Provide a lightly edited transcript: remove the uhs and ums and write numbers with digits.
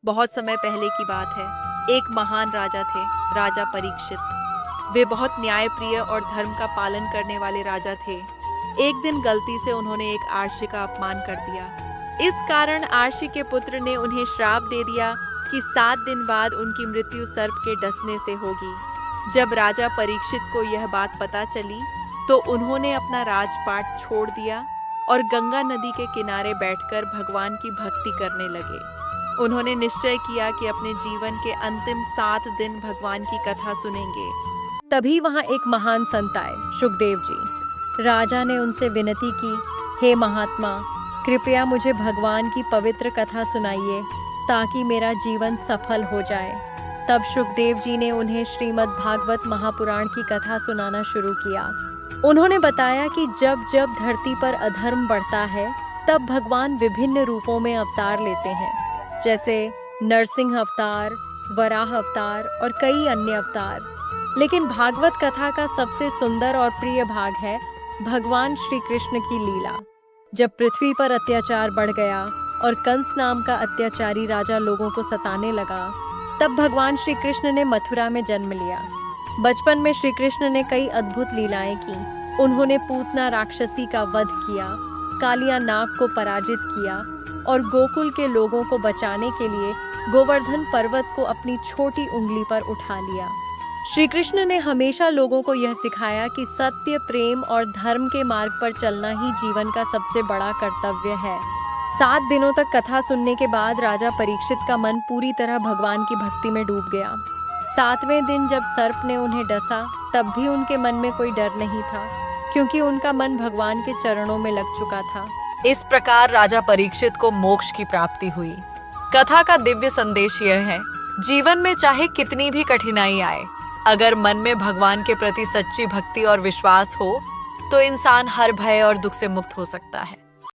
बहुत समय पहले की बात है। एक महान राजा थे, राजा परीक्षित। वे बहुत न्यायप्रिय और धर्म का पालन करने वाले राजा थे। एक दिन गलती से उन्होंने एक आर्षी का अपमान कर दिया। इस कारण आर्षी के पुत्र ने उन्हें श्राप दे दिया कि 7 दिन बाद उनकी मृत्यु सर्प के डसने से होगी। जब राजा परीक्षित को यह बात पता चली तो उन्होंने अपना राजपाट छोड़ दिया और गंगा नदी के किनारे बैठकर भगवान की भक्ति करने लगे। उन्होंने निश्चय किया कि अपने जीवन के अंतिम 7 दिन भगवान की कथा सुनेंगे। तभी वहां एक महान संत आए, शुकदेव जी। राजा ने उनसे विनती की, हे महात्मा, कृपया मुझे भगवान की पवित्र कथा सुनाइए ताकि मेरा जीवन सफल हो जाए। तब शुकदेव जी ने उन्हें श्रीमद् भागवत महापुराण की कथा सुनाना शुरू किया। उन्होंने बताया कि जब जब धरती पर अधर्म बढ़ता है तब भगवान विभिन्न रूपों में अवतार लेते हैं, जैसे नरसिंह अवतार, वराह अवतार और कई अन्य अवतार। लेकिन भागवत कथा का सबसे सुंदर और प्रिय भाग है भगवान श्री कृष्ण की लीला। जब पृथ्वी पर अत्याचार बढ़ गया और कंस नाम का अत्याचारी राजा लोगों को सताने लगा, तब भगवान श्री कृष्ण ने मथुरा में जन्म लिया। बचपन में श्री कृष्ण ने कई अद्भुत लीलाएं की। उन्होंने पूतना राक्षसी का वध किया, कालिया नाग को पराजित किया और गोकुल के लोगों को बचाने के लिए गोवर्धन पर्वत को अपनी छोटी उंगली पर उठा लिया। श्री कृष्ण ने हमेशा लोगों को यह सिखाया कि सत्य, प्रेम और धर्म के मार्ग पर चलना ही जीवन का सबसे बड़ा कर्तव्य है। 7 दिनों तक कथा सुनने के बाद राजा परीक्षित का मन पूरी तरह भगवान की भक्ति में डूब गया। 7वें दिन जब सर्प ने उन्हें डसा तब भी उनके मन में कोई डर नहीं था, क्योंकि उनका मन भगवान के चरणों में लग चुका था। इस प्रकार राजा परीक्षित को मोक्ष की प्राप्ति हुई। कथा का दिव्य संदेश यह है, जीवन में चाहे कितनी भी कठिनाई आए, अगर मन में भगवान के प्रति सच्ची भक्ति और विश्वास हो तो इंसान हर भय और दुख से मुक्त हो सकता है।